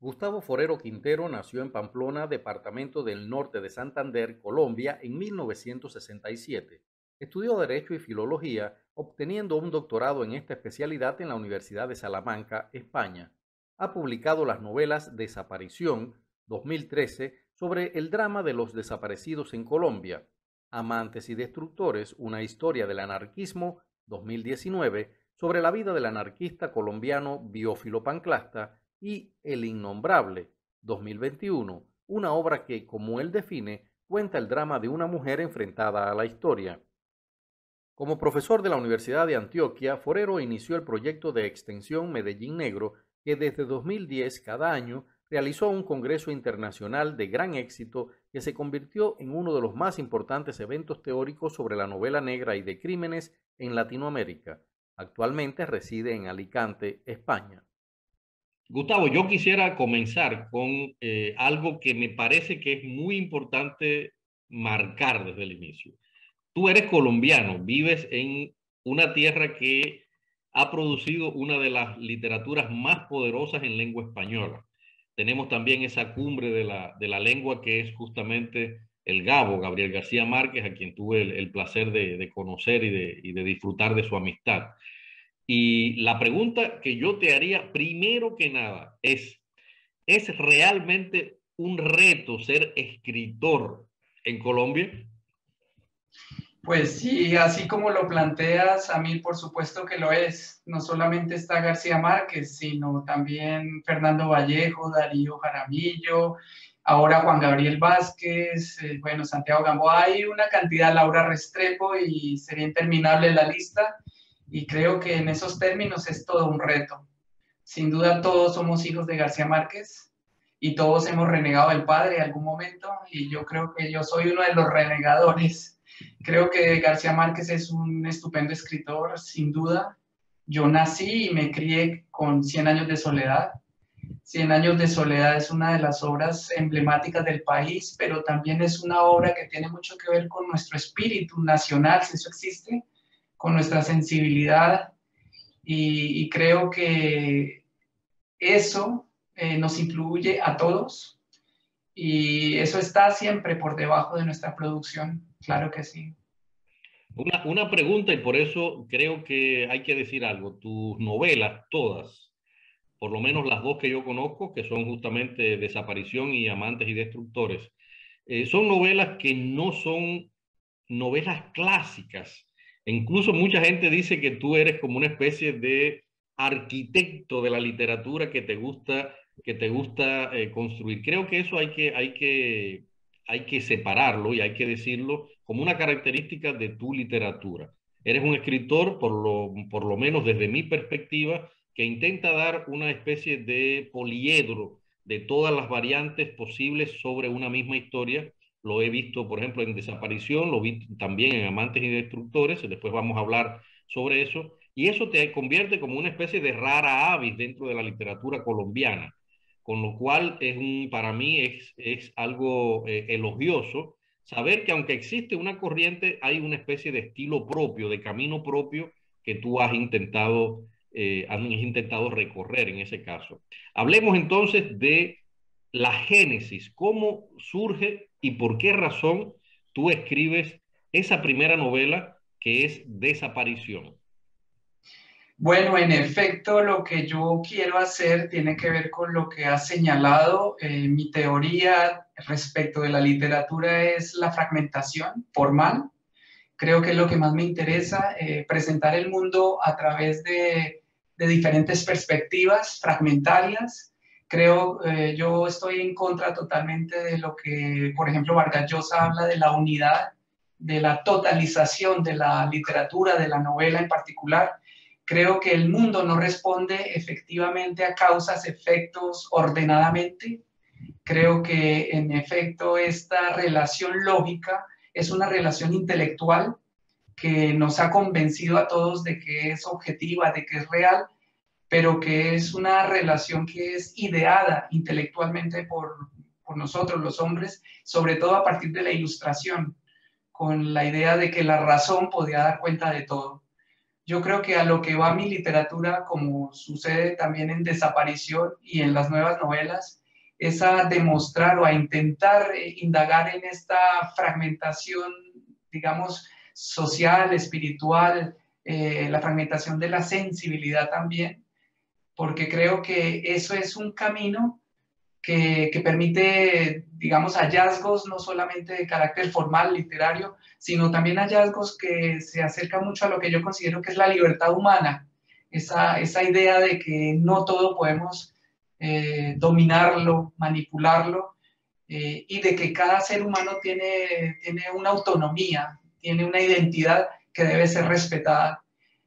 Gustavo Forero Quintero nació en Pamplona, departamento del norte de Santander, Colombia, en 1967. Estudió Derecho y Filología, obteniendo un doctorado en esta especialidad en la Universidad de Salamanca, España. Ha publicado las novelas Desaparición, 2013, sobre el drama de los desaparecidos en Colombia, Amantes y Destructores, una historia del anarquismo, 2019, sobre la vida del anarquista colombiano Biófilo Panclasta, y El Innombrable, 2021, una obra que, como él define, cuenta el drama de una mujer enfrentada a la historia. Como profesor de la Universidad de Antioquia, Forero inició el proyecto de extensión Medellín Negro, que desde 2010 cada año realizó un congreso internacional de gran éxito que se convirtió en uno de los más importantes eventos teóricos sobre la novela negra y de crímenes en Latinoamérica. Actualmente reside en Alicante, España. Gustavo, yo quisiera comenzar con algo que me parece que es muy importante marcar desde el inicio. Tú eres colombiano, vives en una tierra que ha producido una de las literaturas más poderosas en lengua española. Tenemos también esa cumbre de la lengua que es justamente el Gabo, Gabriel García Márquez, a quien tuve el placer de conocer y de disfrutar de su amistad. Y la pregunta que yo te haría primero que nada ¿es realmente un reto ser escritor en Colombia? Pues sí, así como lo planteas, a mí por supuesto que lo es. No solamente está García Márquez, sino también Fernando Vallejo, Darío Jaramillo, ahora Juan Gabriel Vázquez, bueno, Santiago Gamboa. Hay una cantidad, Laura Restrepo, y sería interminable la lista. Y creo que en esos términos es todo un reto. Sin duda todos somos hijos de García Márquez y todos hemos renegado del padre en algún momento, y yo creo que yo soy uno de los renegadores. Creo que García Márquez es un estupendo escritor, sin duda. Yo nací y me crié con 100 años de soledad. 100 años de soledad es una de las obras emblemáticas del país, pero también es una obra que tiene mucho que ver con nuestro espíritu nacional, si eso existe, con nuestra sensibilidad, y creo que eso nos incluye a todos, y eso está siempre por debajo de nuestra producción, claro que sí. Una pregunta, y por eso creo que hay que decir algo. Tus novelas, todas, por lo menos las dos que yo conozco, que son justamente Desaparición y Amantes y Destructores, son novelas que no son novelas clásicas. E incluso mucha gente dice que tú eres como una especie de arquitecto de la literatura que te gusta construir. Creo que eso hay que separarlo y hay que decirlo como una característica de tu literatura. Eres un escritor, por lo menos desde mi perspectiva, que intenta dar una especie de poliedro de todas las variantes posibles sobre una misma historia. Lo he visto, por ejemplo, en Desaparición, lo vi también en Amantes y Destructores, después vamos a hablar sobre eso, y eso te convierte como una especie de rara avis dentro de la literatura colombiana, con lo cual para mí es algo elogioso saber que aunque existe una corriente, hay una especie de estilo propio, de camino propio que tú has intentado recorrer en ese caso. Hablemos entonces de la génesis, cómo surge y por qué razón tú escribes esa primera novela que es Desaparición. Bueno, en efecto, lo que yo quiero hacer tiene que ver con lo que has señalado. Mi teoría respecto de la literatura es la fragmentación formal. Creo que es lo que más me interesa, presentar el mundo a través de diferentes perspectivas fragmentarias. Creo, yo estoy en contra totalmente de lo que, por ejemplo, Vargas Llosa habla de la unidad, de la totalización de la literatura, de la novela en particular. Creo que el mundo no responde efectivamente a causas, efectos ordenadamente. Creo que en efecto esta relación lógica es una relación intelectual que nos ha convencido a todos de que es objetiva, de que es real, pero que es una relación que es ideada intelectualmente por nosotros los hombres, sobre todo a partir de la Ilustración, con la idea de que la razón podía dar cuenta de todo. Yo creo que a lo que va mi literatura, como sucede también en Desaparición y en las nuevas novelas, es a demostrar o a intentar indagar en esta fragmentación, digamos, social, espiritual, la fragmentación de la sensibilidad también, porque creo que eso es un camino que permite, digamos, hallazgos no solamente de carácter formal, literario, sino también hallazgos que se acercan mucho a lo que yo considero que es la libertad humana, esa idea de que no todo podemos dominarlo, manipularlo, y de que cada ser humano tiene una autonomía, tiene una identidad que debe ser respetada.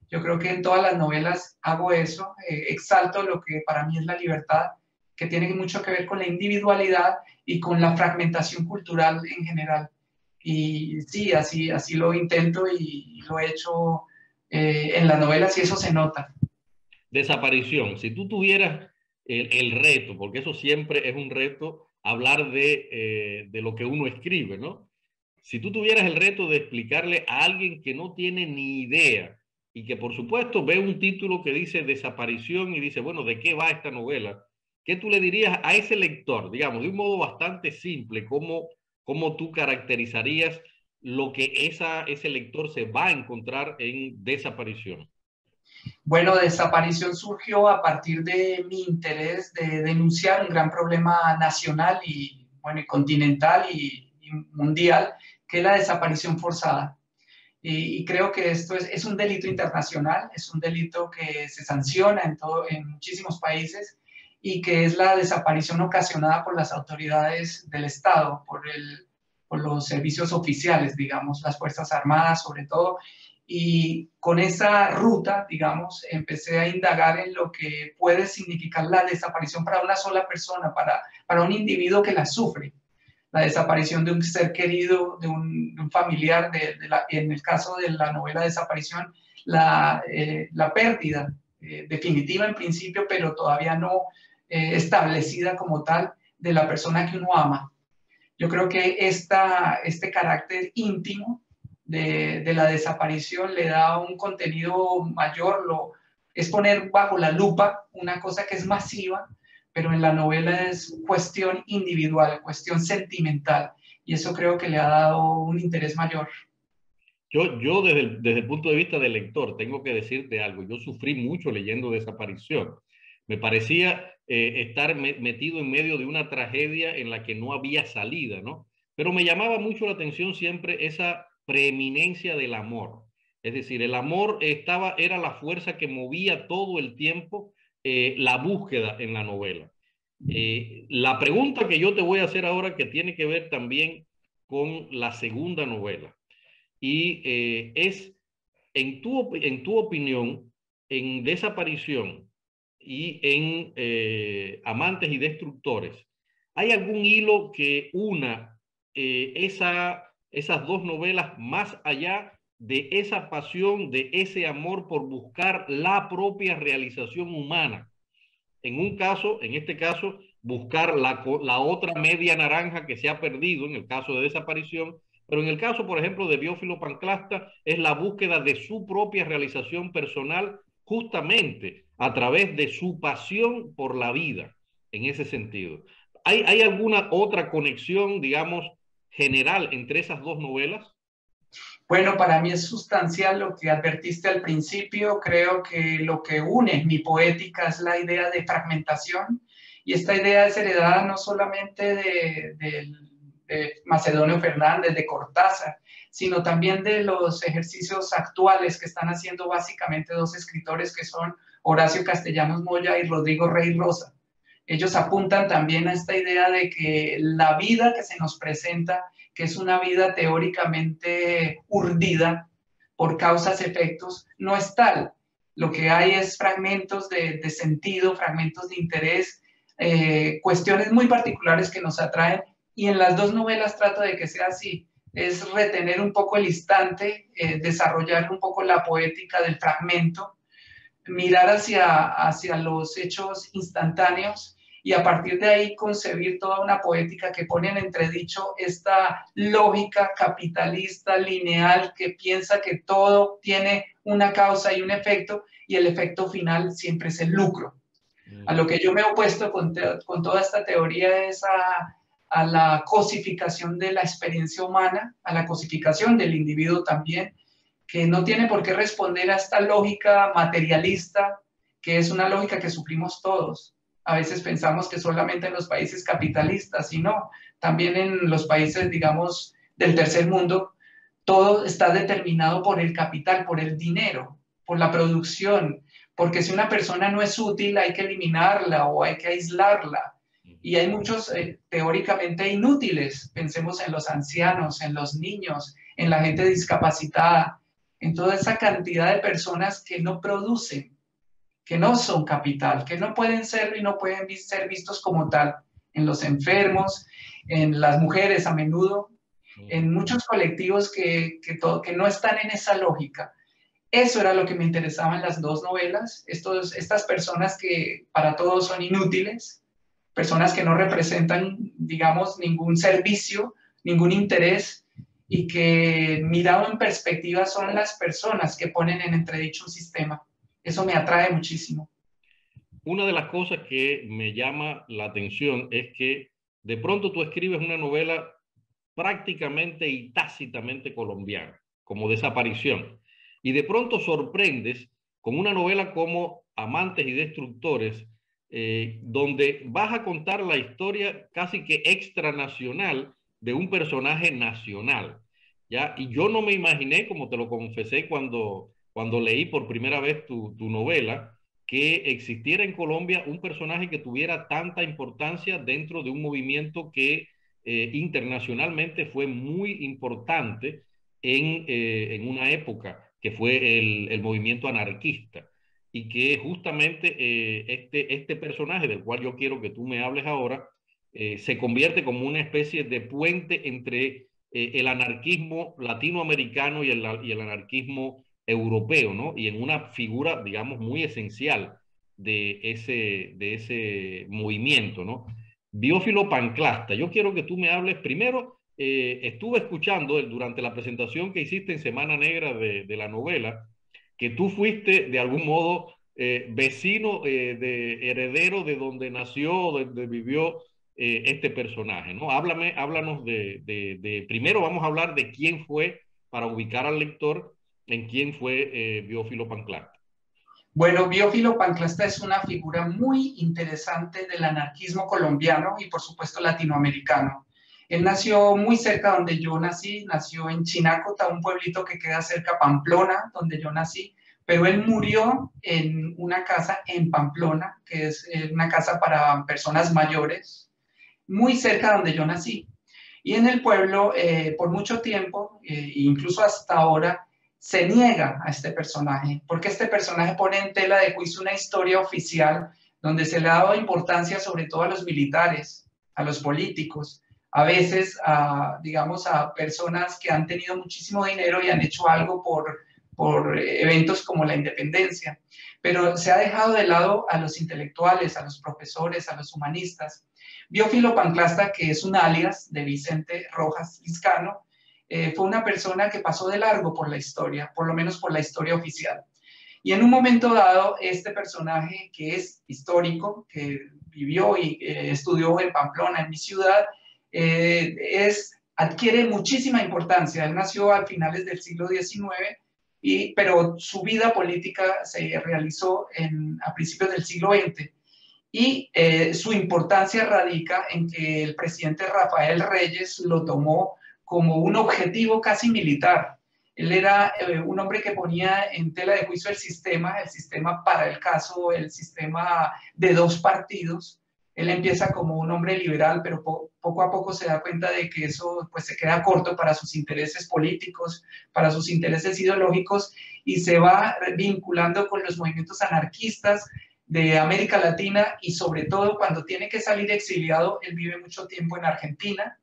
Yo creo que en todas las novelas hago eso, exalto lo que para mí es la libertad, que tiene mucho que ver con la individualidad y con la fragmentación cultural en general. Y sí, así lo intento y lo he hecho en las novelas y eso se nota. Desaparición. Si tú tuvieras el reto, porque eso siempre es un reto, hablar de lo que uno escribe, ¿no? Si tú tuvieras el reto de explicarle a alguien que no tiene ni idea y que por supuesto ve un título que dice Desaparición y dice, bueno, ¿de qué va esta novela? ¿Qué tú le dirías a ese lector, digamos, de un modo bastante simple, cómo tú caracterizarías lo que ese lector se va a encontrar en Desaparición? Bueno, Desaparición surgió a partir de mi interés de denunciar un gran problema nacional y, bueno, y continental y mundial, que es la desaparición forzada. Y creo que esto es un delito internacional, es un delito que se sanciona en muchísimos países y que es la desaparición ocasionada por las autoridades del Estado, por los servicios oficiales, digamos, las Fuerzas Armadas sobre todo. Y con esa ruta, digamos, empecé a indagar en lo que puede significar la desaparición para una sola persona, para un individuo que la sufre. La desaparición de un ser querido, de un familiar, en el caso de la novela Desaparición, la pérdida definitiva en principio, pero todavía no establecida como tal, de la persona que uno ama. Yo creo que este carácter íntimo de la desaparición le da un contenido mayor, es poner bajo la lupa una cosa que es masiva, pero en la novela es cuestión individual, cuestión sentimental, y eso creo que le ha dado un interés mayor. Yo desde el punto de vista del lector, tengo que decirte algo. Yo sufrí mucho leyendo Desaparición. Me parecía estar metido en medio de una tragedia en la que no había salida, ¿no? Pero me llamaba mucho la atención siempre esa preeminencia del amor. Es decir, el amor era la fuerza que movía todo el tiempo la búsqueda en la novela. La pregunta que yo te voy a hacer ahora, que tiene que ver también con la segunda novela, y es, en tu opinión, en Desaparición y en Amantes y Destructores, ¿hay algún hilo que una esas dos novelas más allá de esa pasión, de ese amor por buscar la propia realización humana? En este caso, buscar la otra media naranja que se ha perdido en el caso de Desaparición, pero en el caso, por ejemplo, de Biófilo Panclasta, es la búsqueda de su propia realización personal justamente a través de su pasión por la vida, en ese sentido. ¿Hay alguna otra conexión, digamos, general entre esas dos novelas? Bueno, para mí es sustancial lo que advertiste al principio. Creo que lo que une mi poética es la idea de fragmentación, y esta idea es heredada no solamente de Macedonio Fernández, de Cortázar, sino también de los ejercicios actuales que están haciendo básicamente dos escritores que son Horacio Castellanos Moya y Rodrigo Rey Rosa. Ellos apuntan también a esta idea de que la vida que se nos presenta, que es una vida teóricamente urdida por causas-efectos, no es tal. Lo que hay es fragmentos de sentido, fragmentos de interés, cuestiones muy particulares que nos atraen, y en las dos novelas trato de que sea así. Es retener un poco el instante, desarrollar un poco la poética del fragmento, mirar hacia los hechos instantáneos y a partir de ahí concebir toda una poética que pone en entredicho esta lógica capitalista lineal que piensa que todo tiene una causa y un efecto y el efecto final siempre es el lucro. A lo que yo me he opuesto con toda esta teoría es a la cosificación de la experiencia humana, a la cosificación del individuo también, que no tiene por qué responder a esta lógica materialista, que es una lógica que sufrimos todos. A veces pensamos que solamente en los países capitalistas, y no, también en los países, digamos, del tercer mundo, todo está determinado por el capital, por el dinero, por la producción, porque si una persona no es útil hay que eliminarla o hay que aislarla. Y hay muchos teóricamente inútiles, pensemos en los ancianos, en los niños, en la gente discapacitada, en toda esa cantidad de personas que no producen, que no son capital, que no pueden serlo y no pueden ser vistos como tal, en los enfermos, en las mujeres a menudo, en muchos colectivos que no están en esa lógica. Eso era lo que me interesaba en las dos novelas, estas personas que para todos son inútiles, personas que no representan, digamos, ningún servicio, ningún interés, y que mirado en perspectiva son las personas que ponen en entredicho un sistema. Eso me atrae muchísimo. Una de las cosas que me llama la atención es que de pronto tú escribes una novela prácticamente y tácitamente colombiana, como Desaparición, y de pronto sorprendes con una novela como Amantes y Destructores, donde vas a contar la historia casi que extranacional de un personaje nacional, ¿ya? Y yo no me imaginé, como te lo confesé cuando leí por primera vez tu novela, que existiera en Colombia un personaje que tuviera tanta importancia dentro de un movimiento que internacionalmente fue muy importante en una época, que fue el movimiento anarquista, y que justamente este personaje del cual yo quiero que tú me hables ahora, se convierte como una especie de puente entre el anarquismo latinoamericano y el anarquismo europeo, ¿no? Y en una figura, digamos, muy esencial de ese movimiento, ¿no? Biófilo Panclasta. Yo quiero que tú me hables primero. Estuve escuchando durante la presentación que hiciste en Semana Negra de la novela, que tú fuiste de algún modo vecino, heredero de donde nació, donde vivió este personaje, ¿no? Háblanos primero vamos a hablar de quién fue, para ubicar al lector en quién fue Biófilo Panclasta. Bueno, Biófilo Panclasta es una figura muy interesante del anarquismo colombiano y por supuesto latinoamericano. Él nació muy cerca donde yo nací, nació en Chinácota, un pueblito que queda cerca a Pamplona, donde yo nací, pero él murió en una casa en Pamplona, que es una casa para personas mayores, muy cerca donde yo nací. Y en el pueblo, por mucho tiempo, incluso hasta ahora, se niega a este personaje, porque este personaje pone en tela de juicio una historia oficial donde se le ha dado importancia sobre todo a los militares, a los políticos, a veces digamos, a personas que han tenido muchísimo dinero y han hecho algo por eventos como la independencia, pero se ha dejado de lado a los intelectuales, a los profesores, a los humanistas. Biófilo Panclasta, que es un alias de Vicente Rojas Liscano, fue una persona que pasó de largo por la historia, por lo menos por la historia oficial. Y en un momento dado, este personaje que es histórico, que vivió y estudió en Pamplona, en mi ciudad, adquiere muchísima importancia. Él nació a finales del siglo XIX, pero su vida política se realizó a principios del siglo XX. Y su importancia radica en que el presidente Rafael Reyes lo tomó como un objetivo casi militar. Él era un hombre que ponía en tela de juicio el sistema para el caso, el sistema de dos partidos. Él empieza como un hombre liberal, pero poco a poco se da cuenta de que eso pues, se queda corto para sus intereses políticos, para sus intereses ideológicos, y se va vinculando con los movimientos anarquistas de América Latina, y sobre todo cuando tiene que salir exiliado, él vive mucho tiempo en Argentina,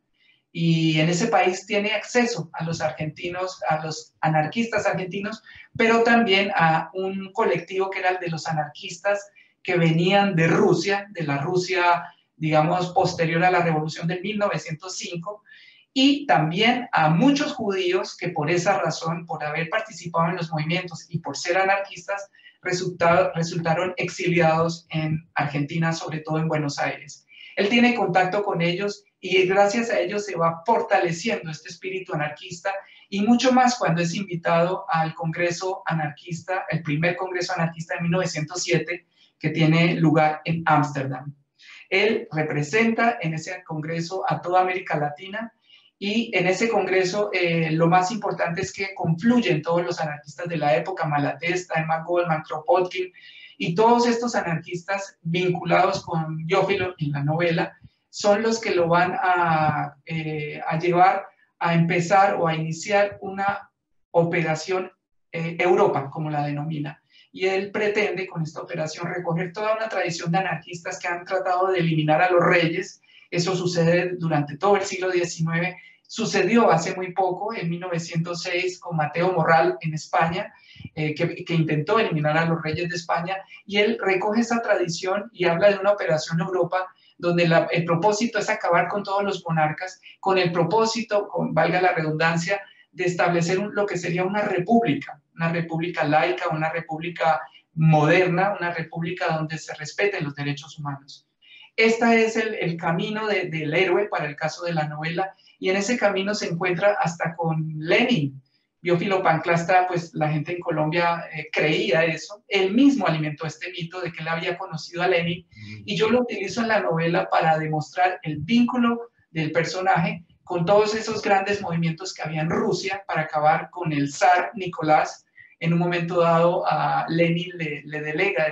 y en ese país tiene acceso a los argentinos, a los anarquistas argentinos, pero también a un colectivo que era el de los anarquistas que venían de Rusia, de la Rusia, digamos, posterior a la revolución de 1905, y también a muchos judíos que por esa razón, por haber participado en los movimientos y por ser anarquistas, resultaron exiliados en Argentina, sobre todo en Buenos Aires. Él tiene contacto con ellos y gracias a ellos se va fortaleciendo este espíritu anarquista y mucho más cuando es invitado al Congreso Anarquista, el primer Congreso Anarquista de 1907, que tiene lugar en Ámsterdam. Él representa en ese Congreso a toda América Latina y en ese Congreso lo más importante es que confluyen todos los anarquistas de la época, Malatesta, Emma Goldman, Kropotkin, y todos estos anarquistas vinculados con Biófilo en la novela son los que lo van a llevar a empezar o a iniciar una operación Europa, como la denomina. Y él pretende con esta operación recoger toda una tradición de anarquistas que han tratado de eliminar a los reyes. Eso sucede durante todo el siglo XIX. Sucedió hace muy poco, en 1906, con Mateo Morral en España, que intentó eliminar a los reyes de España, y él recoge esa tradición y habla de una operación Europa donde el propósito es acabar con todos los monarcas, con el propósito, valga la redundancia, de establecer lo que sería una república laica, una república moderna, una república donde se respeten los derechos humanos. Este es el camino del héroe para el caso de la novela, y en ese camino se encuentra hasta con Lenin. Biófilo Panclasta, pues la gente en Colombia creía eso. Él mismo alimentó este mito de que él había conocido a Lenin, y yo lo utilizo en la novela para demostrar el vínculo del personaje con todos esos grandes movimientos que había en Rusia para acabar con el zar Nicolás. En un momento dado a Lenin le delega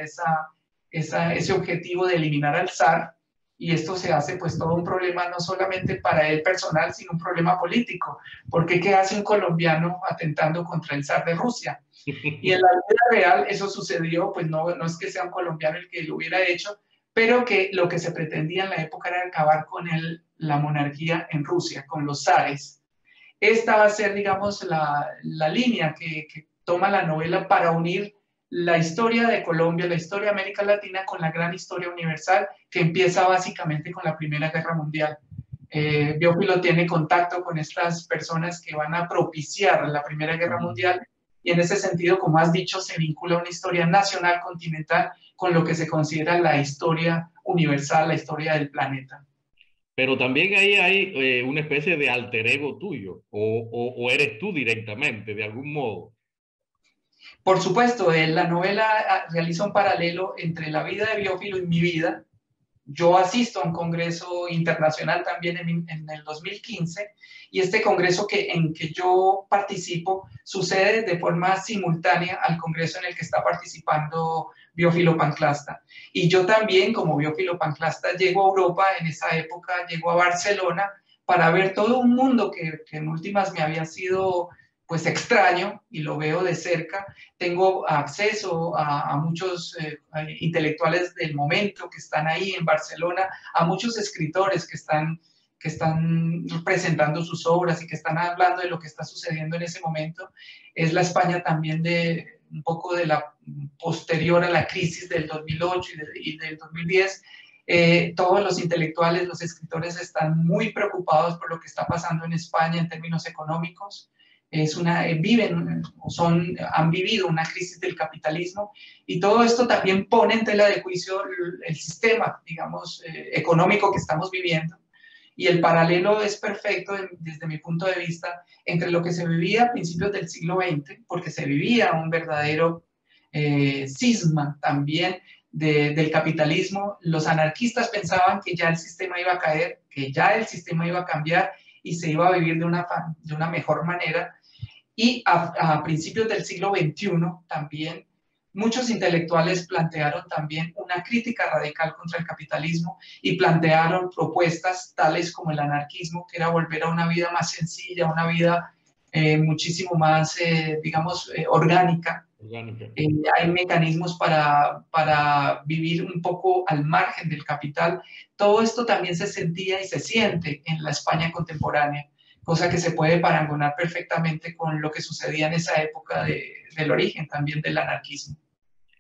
ese objetivo de eliminar al zar, y esto se hace pues todo un problema no solamente para él personal, sino un problema político, porque ¿qué hace un colombiano atentando contra el zar de Rusia? Y en la vida real eso sucedió, pues no es que sea un colombiano el que lo hubiera hecho, pero que lo que se pretendía en la época era acabar con la monarquía en Rusia, con los zares. Esta va a ser, digamos, la línea que toma la novela para unir la historia de Colombia, la historia de América Latina con la gran historia universal que empieza básicamente con la Primera Guerra Mundial. Biófilo tiene contacto con estas personas que van a propiciar la Primera Guerra Mundial, y en ese sentido, como has dicho, se vincula una historia nacional, continental, con lo que se considera la historia universal, la historia del planeta. Pero también ahí hay una especie de alter ego tuyo, o eres tú directamente, de algún modo. Por supuesto, la novela realiza un paralelo entre la vida de Biófilo y mi vida. Yo asisto a un congreso internacional también en el 2015, y este congreso en que yo participo sucede de forma simultánea al congreso en el que está participando Biófilo Panclasta. Y yo también, como Biófilo Panclasta, llego a Europa en esa época, llego a Barcelona para ver todo un mundo que en últimas me había sido pues extraño, y lo veo de cerca. Tengo acceso a muchos intelectuales del momento que están ahí en Barcelona, a muchos escritores que están presentando sus obras y que están hablando de lo que está sucediendo en ese momento. Es la España también de un poco de la posterior a la crisis del 2008 y del 2010. Todos los intelectuales, los escritores están muy preocupados por lo que está pasando en España en términos económicos. Han vivido una crisis del capitalismo, y todo esto también pone en tela de juicio el sistema, digamos, económico que estamos viviendo. Y el paralelo es perfecto desde mi punto de vista entre lo que se vivía a principios del siglo XX, porque se vivía un verdadero cisma también del capitalismo. Los anarquistas pensaban que ya el sistema iba a caer, que ya el sistema iba a cambiar y se iba a vivir de una mejor manera. Y a principios del siglo XXI también muchos intelectuales plantearon también una crítica radical contra el capitalismo y plantearon propuestas tales como el anarquismo, que era volver a una vida más sencilla, una vida muchísimo más, digamos, orgánica. Hay mecanismos para vivir un poco al margen del capital. Todo esto también se sentía y se siente en la España contemporánea, cosa que se puede parangonar perfectamente con lo que sucedía en esa época del origen también del anarquismo.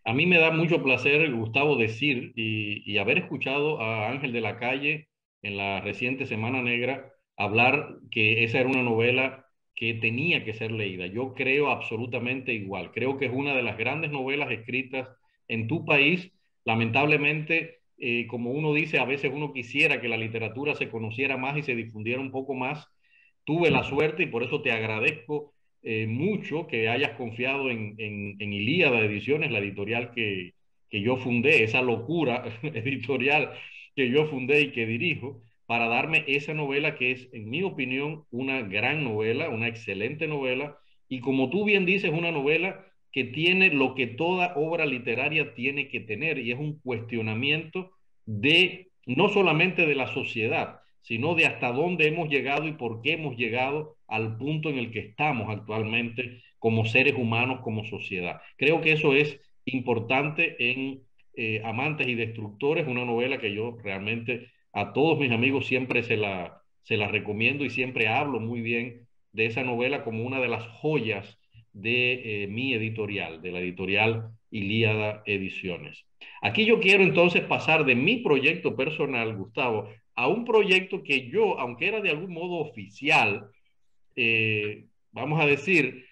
A mí me da mucho placer, Gustavo, decir y haber escuchado a Ángel de la Calle en la reciente Semana Negra hablar que esa era una novela que tenía que ser leída. Yo creo absolutamente igual. Creo que es una de las grandes novelas escritas en tu país. Lamentablemente, como uno dice, a veces uno quisiera que la literatura se conociera más y se difundiera un poco más. Tuve la suerte y por eso te agradezco mucho que hayas confiado en Ilíada Ediciones, la editorial que yo fundé, esa locura editorial que yo fundé y que dirijo, para darme esa novela que es, en mi opinión, una gran novela, una excelente novela, y como tú bien dices, una novela que tiene lo que toda obra literaria tiene que tener, y es un cuestionamiento de no solamente de la sociedad, sino de hasta dónde hemos llegado y por qué hemos llegado al punto en el que estamos actualmente como seres humanos, como sociedad. Creo que eso es importante en Amantes y Destructores, una novela que yo realmente a todos mis amigos siempre se la recomiendo y siempre hablo muy bien de esa novela como una de las joyas de mi editorial, de la editorial Ilíada Ediciones. Aquí yo quiero entonces pasar de mi proyecto personal, Gustavo, a un proyecto que yo, aunque era de algún modo oficial, vamos a decir,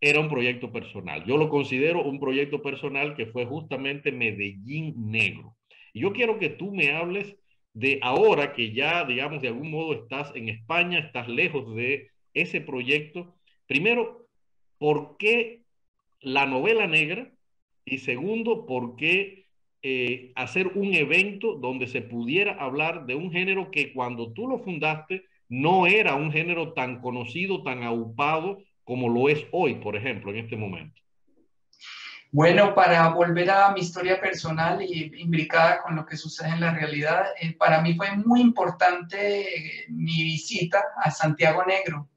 era un proyecto personal. Yo lo considero un proyecto personal que fue justamente Medellín Negro. Y yo quiero que tú me hables de ahora que ya, digamos, de algún modo estás en España, estás lejos de ese proyecto. Primero, ¿por qué la novela negra? Y segundo, ¿por qué hacer un evento donde se pudiera hablar de un género que cuando tú lo fundaste no era un género tan conocido, tan aupado como lo es hoy, por ejemplo, en este momento? Bueno, para volver a mi historia personal y imbricada con lo que sucede en la realidad, para mí fue muy importante mi visita a Santiago Negro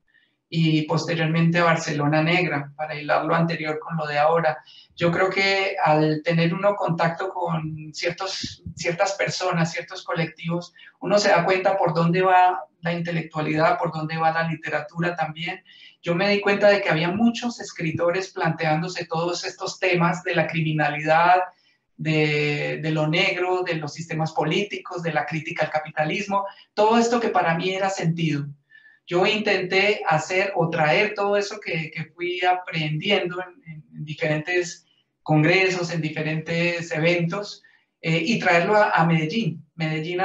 y posteriormente a Barcelona Negra, para hilar lo anterior con lo de ahora. Yo creo que al tener uno contacto con ciertas personas, ciertos colectivos, uno se da cuenta por dónde va la intelectualidad, por dónde va la literatura también. Yo me di cuenta de que había muchos escritores planteándose todos estos temas de la criminalidad, de lo negro, de los sistemas políticos, de la crítica al capitalismo, todo esto que para mí era sentido. Yo intenté hacer o traer todo eso que fui aprendiendo en diferentes congresos, en diferentes eventos, y traerlo a Medellín. Medellín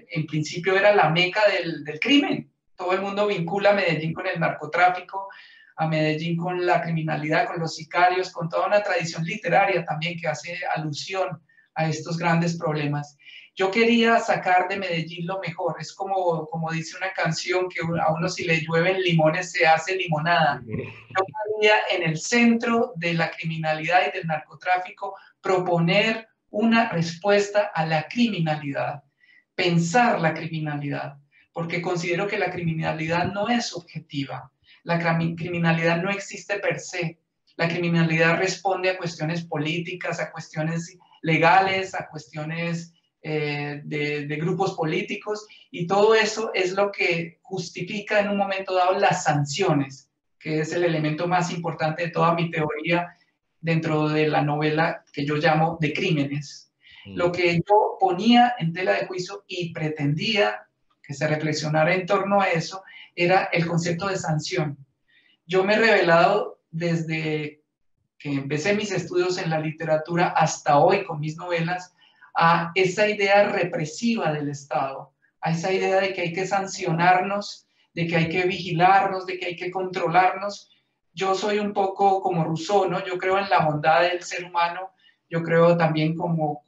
en principio era la meca del crimen. Todo el mundo vincula a Medellín con el narcotráfico, a Medellín con la criminalidad, con los sicarios, con toda una tradición literaria también que hace alusión a estos grandes problemas. Yo quería sacar de Medellín lo mejor. Es como dice una canción que a uno si le llueven limones se hace limonada. Yo quería en el centro de la criminalidad y del narcotráfico proponer una respuesta a la criminalidad, pensar la criminalidad, porque considero que la criminalidad no es objetiva. La criminalidad no existe per se. La criminalidad responde a cuestiones políticas, a cuestiones legales, a cuestiones de grupos políticos, y todo eso es lo que justifica en un momento dado las sanciones, que es el elemento más importante de toda mi teoría dentro de la novela que yo llamo de crímenes. Lo que yo ponía en tela de juicio y pretendía que se reflexionara en torno a eso era el concepto de sanción. Yo me he revelado desde que empecé mis estudios en la literatura hasta hoy con mis novelas a esa idea represiva del Estado, a esa idea de que hay que sancionarnos, de que hay que vigilarnos, de que hay que controlarnos. Yo soy un poco como Rousseau, ¿no? Yo creo en la bondad del ser humano, yo creo también como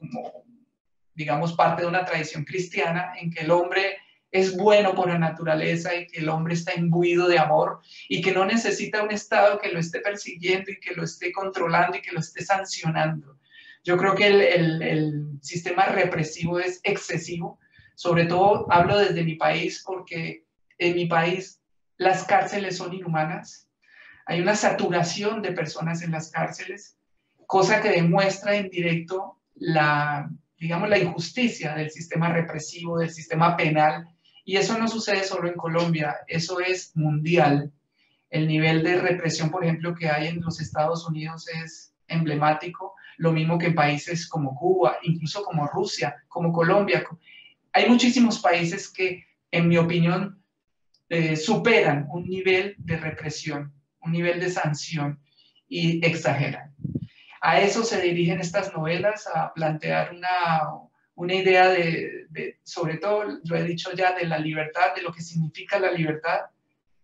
digamos, parte de una tradición cristiana en que el hombre es bueno por la naturaleza y que el hombre está imbuido de amor y que no necesita un Estado que lo esté persiguiendo y que lo esté controlando y que lo esté sancionando. Yo creo que el sistema represivo es excesivo. Sobre todo hablo desde mi país porque en mi país las cárceles son inhumanas. Hay una saturación de personas en las cárceles, cosa que demuestra en directo digamos, la injusticia del sistema represivo, del sistema penal. Y eso no sucede solo en Colombia, eso es mundial. El nivel de represión, por ejemplo, que hay en los Estados Unidos es emblemático. lo mismo que en países como Cuba, incluso como Rusia, como Colombia. Hay muchísimos países que, en mi opinión, superan un nivel de represión, un nivel de sanción y exageran. A eso se dirigen estas novelas, a plantear una idea sobre todo, lo he dicho ya, de la libertad, de lo que significa la libertad.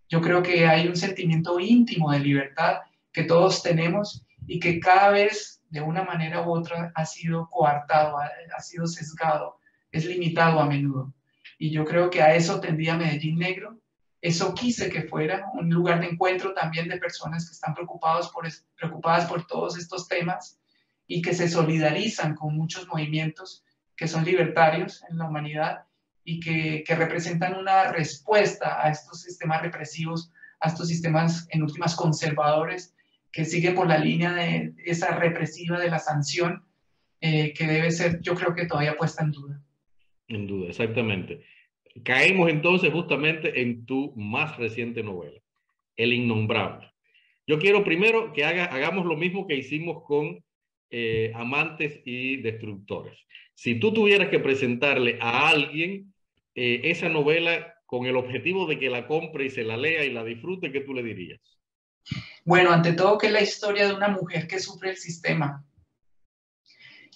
Yo creo que hay un sentimiento íntimo de libertad que todos tenemos y que cada vez, de una manera u otra, ha sido coartado, ha sido sesgado, es limitado a menudo. Y yo creo que a eso tendía Medellín Negro. Eso quise que fuera un lugar de encuentro también de personas que están preocupadas por todos estos temas y que se solidarizan con muchos movimientos que son libertarios en la humanidad y que representan una respuesta a estos sistemas represivos, a estos sistemas en últimas conservadores que siguen por la línea de esa represiva de la sanción que debe ser, yo creo que todavía puesta en duda. En duda, exactamente. Caemos entonces justamente en tu más reciente novela, El Innombrable. Yo quiero primero que hagamos lo mismo que hicimos con Amantes y Destructores. Si tú tuvieras que presentarle a alguien esa novela con el objetivo de que la compre y se la lea y la disfrute, ¿qué tú le dirías? Bueno, ante todo que es la historia de una mujer que sufre el sistema.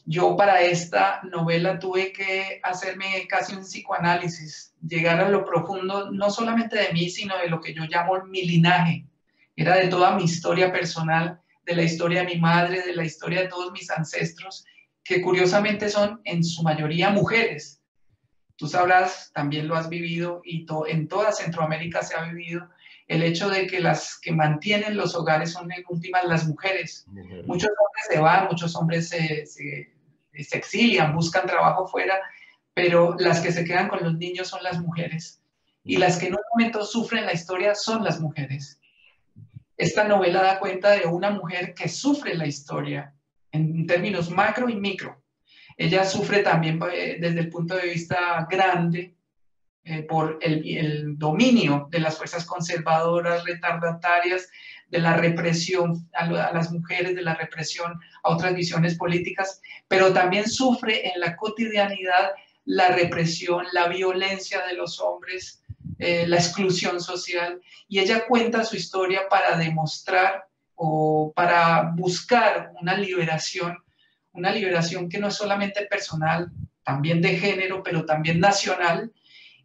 Yo para esta novela tuve que hacerme casi un psicoanálisis, llegar a lo profundo, no solamente de mí, sino de lo que yo llamo mi linaje. Era de toda mi historia personal, de la historia de mi madre, de la historia de todos mis ancestros, que curiosamente son en su mayoría mujeres. Tú sabrás, también lo has vivido y en toda Centroamérica se ha vivido el hecho de que las que mantienen los hogares son en últimas las mujeres. Muchos hombres se van, muchos hombres se exilian, buscan trabajo fuera, pero las que se quedan con los niños son las mujeres. Y las que en un momento sufren la historia son las mujeres. Esta novela da cuenta de una mujer que sufre la historia en términos macro y micro. Ella sufre también desde el punto de vista grande por el dominio de las fuerzas conservadoras, retardatarias, de la represión a las mujeres, de la represión a otras visiones políticas, pero también sufre en la cotidianidad la represión, la violencia de los hombres, la exclusión social, y ella cuenta su historia para demostrar o para buscar una liberación que no es solamente personal, también de género, pero también nacional,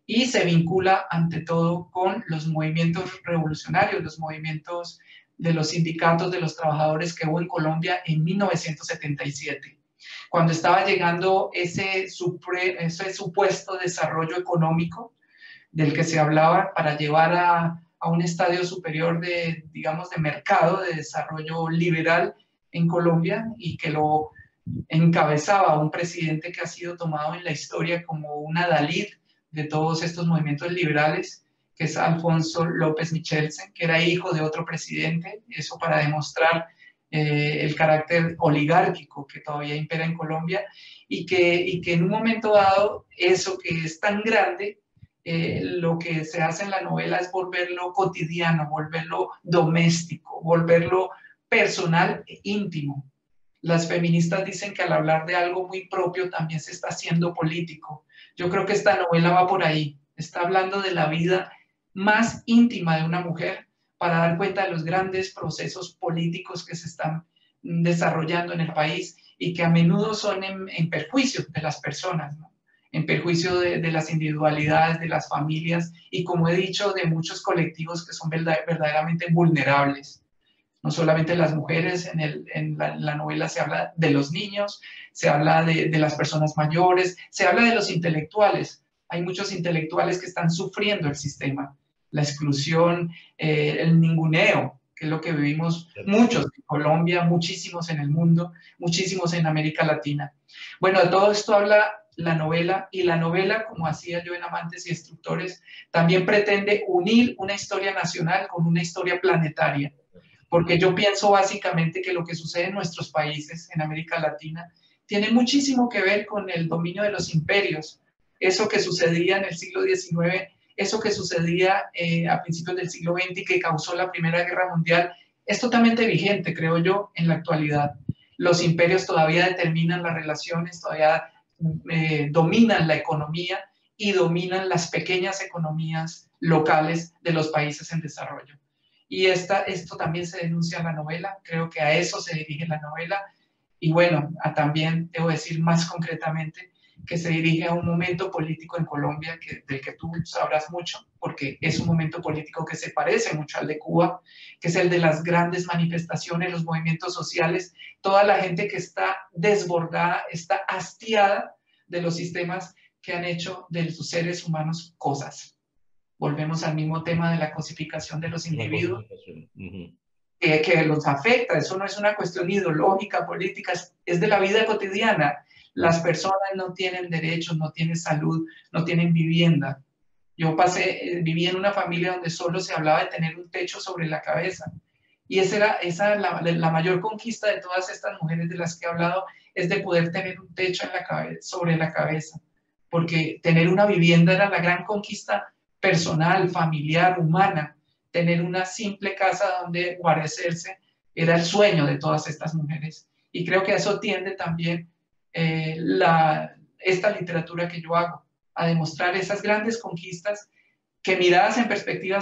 y se vincula ante todo con los movimientos revolucionarios, los movimientos de los sindicatos de los trabajadores que hubo en Colombia en 1977, cuando estaba llegando ese supuesto desarrollo económico del que se hablaba para llevar a un estadio superior de, digamos, de mercado, de desarrollo liberal en Colombia, y que lo encabezaba un presidente que ha sido tomado en la historia como un adalid de todos estos movimientos liberales, que es Alfonso López Michelsen, que era hijo de otro presidente, eso para demostrar el carácter oligárquico que todavía impera en Colombia, y que en un momento dado, eso que es tan grande, lo que se hace en la novela es volverlo cotidiano, volverlo doméstico, volverlo personal e íntimo. Las feministas dicen que al hablar de algo muy propio también se está haciendo político. Yo creo que esta novela va por ahí. Está hablando de la vida más íntima de una mujer para dar cuenta de los grandes procesos políticos que se están desarrollando en el país y que a menudo son en perjuicio de las personas, ¿no? En perjuicio de las individualidades, de las familias y, como he dicho, de muchos colectivos que son verdaderamente vulnerables. No solamente las mujeres, en la novela se habla de los niños, se habla de las personas mayores, se habla de los intelectuales. Hay muchos intelectuales que están sufriendo el sistema, la exclusión, el ninguneo, que es lo que vivimos muchos en Colombia, muchísimos en el mundo, muchísimos en América Latina. Bueno, de todo esto habla la novela, y la novela, como hacía yo en Amantes y Destructores, también pretende unir una historia nacional con una historia planetaria. Porque yo pienso básicamente que lo que sucede en nuestros países, en América Latina, tiene muchísimo que ver con el dominio de los imperios. Eso que sucedía en el siglo XIX, eso que sucedía a principios del siglo XX y que causó la Primera Guerra Mundial, es totalmente vigente, creo yo, en la actualidad. los imperios todavía determinan las relaciones, todavía dominan la economía y dominan las pequeñas economías locales de los países en desarrollo. Y esto también se denuncia en la novela, creo que a eso se dirige la novela. Y bueno, también debo decir más concretamente que se dirige a un momento político en Colombia del que tú sabrás mucho, porque es un momento político que se parece mucho al de Cuba, que es el de las grandes manifestaciones, los movimientos sociales, toda la gente que está desbordada, está hastiada de los sistemas que han hecho de sus seres humanos cosas. Volvemos al mismo tema de la cosificación de los individuos. Que los afecta, eso no es una cuestión ideológica, política, es de la vida cotidiana. Las personas no tienen derechos, no tienen salud, no tienen vivienda. Yo viví en una familia donde solo se hablaba de tener un techo sobre la cabeza. Y esa la mayor conquista de todas estas mujeres de las que he hablado, es de poder tener un techo en la cabeza, sobre la cabeza. Porque tener una vivienda era la gran conquista personal, familiar, humana. Tener una simple casa donde guarecerse era el sueño de todas estas mujeres. Y creo que a eso tiende también esta literatura que yo hago, a demostrar esas grandes conquistas que miradas en perspectiva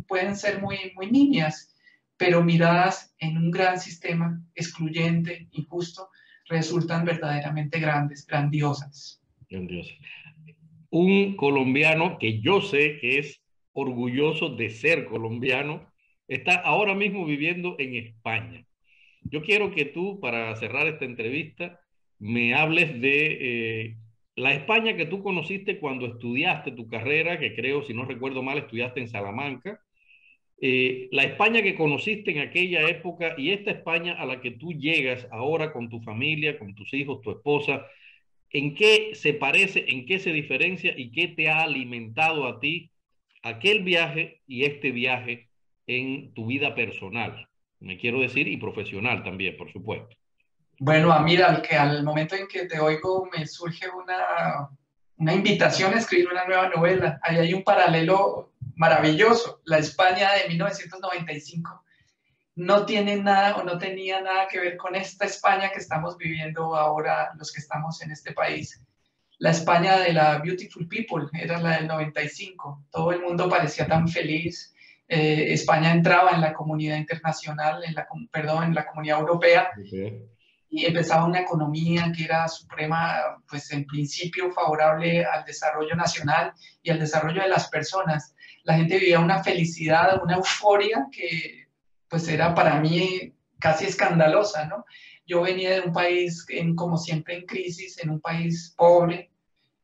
pueden ser muy niñas, pero miradas en un gran sistema excluyente, injusto, resultan verdaderamente grandiosas. Grandiosas. Un colombiano que yo sé que es orgulloso de ser colombiano, está ahora mismo viviendo en España. Yo quiero que tú, para cerrar esta entrevista, me hables de la España que tú conociste cuando estudiaste tu carrera, que creo, si no recuerdo mal, estudiaste en Salamanca. La España que conociste en aquella época y esta España a la que tú llegas ahora con tu familia, con tus hijos, tu esposa. ¿En qué se parece, en qué se diferencia y qué te ha alimentado a ti aquel viaje y este viaje en tu vida personal? Me quiero decir, y profesional también, por supuesto. Bueno, mira, que al momento en que te oigo me surge una invitación a escribir una nueva novela. Ahí hay un paralelo maravilloso. La España de 1995 no tiene nada o no tenía nada que ver con esta España que estamos viviendo ahora los que estamos en este país. La España de la Beautiful People era la del 95. Todo el mundo parecía tan feliz. España entraba en la comunidad internacional, en la comunidad europea. Okay. Y empezaba una economía que era suprema, pues en principio favorable al desarrollo nacional y al desarrollo de las personas. La gente vivía una felicidad, una euforia que pues era para mí casi escandalosa, ¿no? Yo venía de un país, como siempre, en crisis, en un país pobre,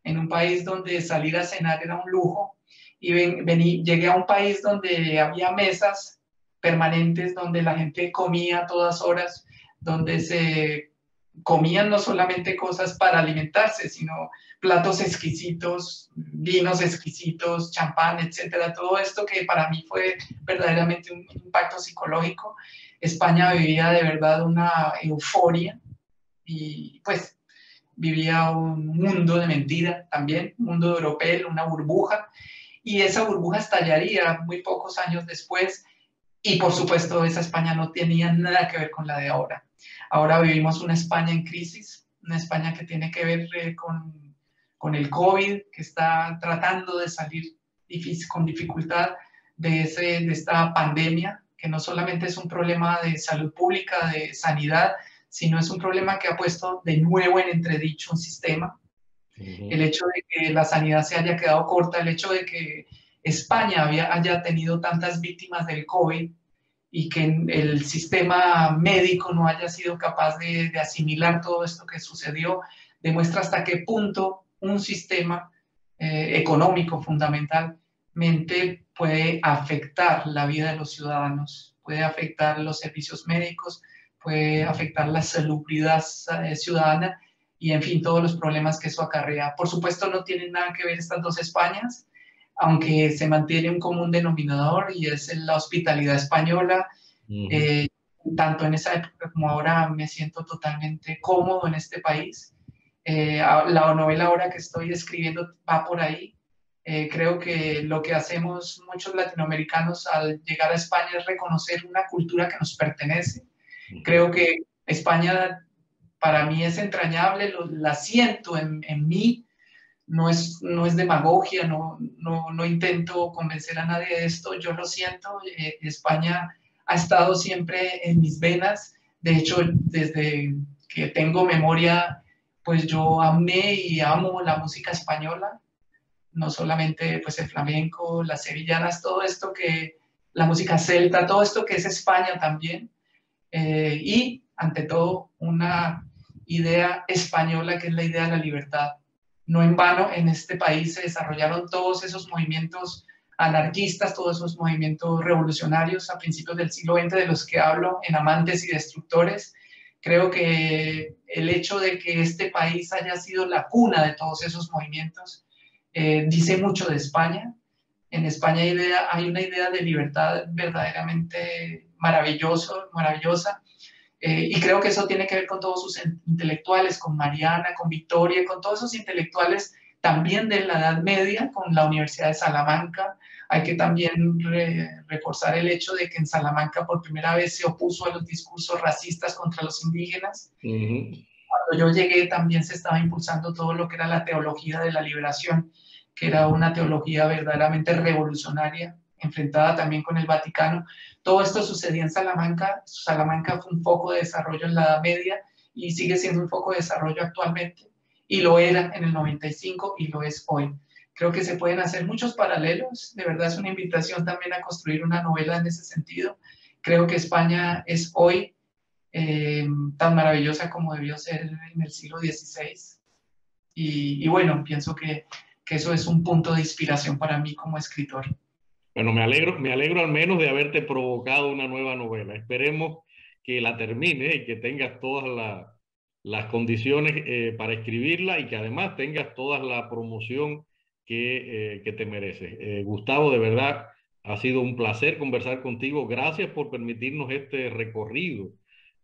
en un país donde salir a cenar era un lujo, y llegué a un país donde había mesas permanentes, donde la gente comía a todas horas, donde se comían no solamente cosas para alimentarse, sino platos exquisitos, vinos exquisitos, champán, etcétera. Todo esto que para mí fue verdaderamente un impacto psicológico. España vivía de verdad una euforia y pues vivía un mundo de mentira también, un mundo europeo, una burbuja, y esa burbuja estallaría muy pocos años después. Y por supuesto, esa España no tenía nada que ver con la de ahora. Ahora vivimos una España en crisis, una España que tiene que ver con el COVID, que está tratando de salir con dificultad de esta pandemia, que no solamente es un problema de salud pública, de sanidad, sino es un problema que ha puesto de nuevo en entredicho un sistema. El hecho de que la sanidad se haya quedado corta, el hecho de que España haya tenido tantas víctimas del COVID y que el sistema médico no haya sido capaz de asimilar todo esto que sucedió, demuestra hasta qué punto un sistema económico fundamentalmente puede afectar la vida de los ciudadanos, puede afectar los servicios médicos, puede afectar la salubridad ciudadana y, en fin, todos los problemas que eso acarrea. Por supuesto, no tienen nada que ver estas dos Españas, aunque se mantiene un común denominador y es la hospitalidad española. Tanto en esa época como ahora me siento totalmente cómodo en este país. La novela ahora que estoy escribiendo va por ahí. Creo que lo que hacemos muchos latinoamericanos al llegar a España es reconocer una cultura que nos pertenece. Creo que España para mí es entrañable, la siento en mí, no es demagogia, no intento convencer a nadie de esto, yo lo siento, España ha estado siempre en mis venas, de hecho desde que tengo memoria, pues yo amé y amo la música española, no solamente pues el flamenco, las sevillanas, todo esto que, la música celta, todo esto que es España también, y ante todo una idea española que es la idea de la libertad. No en vano en este país se desarrollaron todos esos movimientos anarquistas, todos esos movimientos revolucionarios a principios del siglo XX de los que hablo en Amantes y Destructores. Creo que el hecho de que este país haya sido la cuna de todos esos movimientos dice mucho de España. En España hay una idea de libertad verdaderamente maravillosa, y creo que eso tiene que ver con todos sus intelectuales, con Mariana, con Victoria, con todos esos intelectuales también de la Edad Media, con la Universidad de Salamanca. Hay que también reforzar el hecho de que en Salamanca por primera vez se opuso a los discursos racistas contra los indígenas. Cuando yo llegué también se estaba impulsando todo lo que era la teología de la liberación, que era una teología verdaderamente revolucionaria, enfrentada también con el Vaticano. Todo esto sucedía en Salamanca. Salamanca fue un foco de desarrollo en la Edad Media y sigue siendo un foco de desarrollo actualmente, y lo era en el 95 y lo es hoy. Creo que se pueden hacer muchos paralelos, de verdad es una invitación también a construir una novela en ese sentido. Creo que España es hoy tan maravillosa como debió ser en el siglo XVI, y bueno, pienso que eso es un punto de inspiración para mí como escritor. Bueno, me alegro al menos de haberte provocado una nueva novela. Esperemos que la termine y que tengas todas las condiciones para escribirla, y que además tengas toda la promoción que te mereces. Gustavo, de verdad, ha sido un placer conversar contigo. Gracias por permitirnos este recorrido,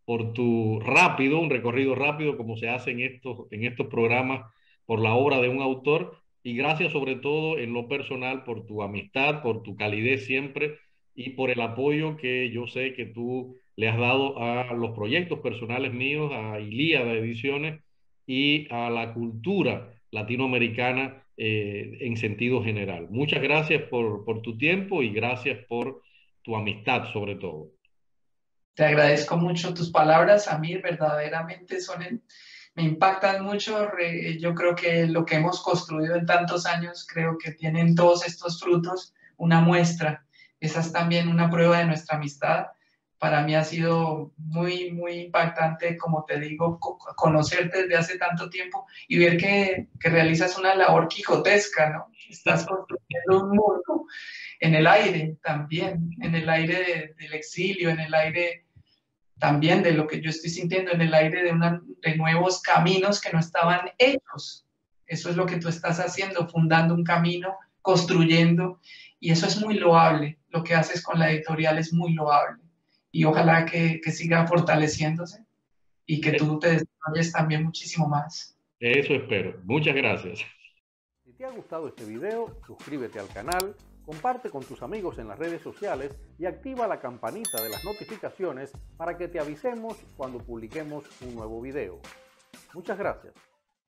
un recorrido rápido como se hace en estos programas por la obra de un autor. Y gracias sobre todo en lo personal por tu amistad, por tu calidez siempre y por el apoyo que yo sé que tú le has dado a los proyectos personales míos, a Ilíada Ediciones y a la cultura latinoamericana en sentido general. Muchas gracias por tu tiempo y gracias por tu amistad sobre todo. Te agradezco mucho tus palabras, a mí verdaderamente me impactan mucho. Yo creo que lo que hemos construido en tantos años, creo que tienen todos estos frutos una muestra. Esa es también una prueba de nuestra amistad. Para mí ha sido muy, muy impactante, como te digo, conocerte desde hace tanto tiempo y ver que realizas una labor quijotesca, ¿no? Estás construyendo un mundo en el aire también, en el aire del exilio, en el aire también de lo que yo estoy sintiendo, en el aire de nuevos caminos que no estaban hechos. Eso es lo que tú estás haciendo, fundando un camino, construyendo, y eso es muy loable. Lo que haces con la editorial es muy loable, y ojalá que siga fortaleciéndose y que tú te desarrolles también muchísimo más. Eso espero. Muchas gracias. Si te ha gustado este video, suscríbete al canal, comparte con tus amigos en las redes sociales y activa la campanita de las notificaciones para que te avisemos cuando publiquemos un nuevo video. Muchas gracias.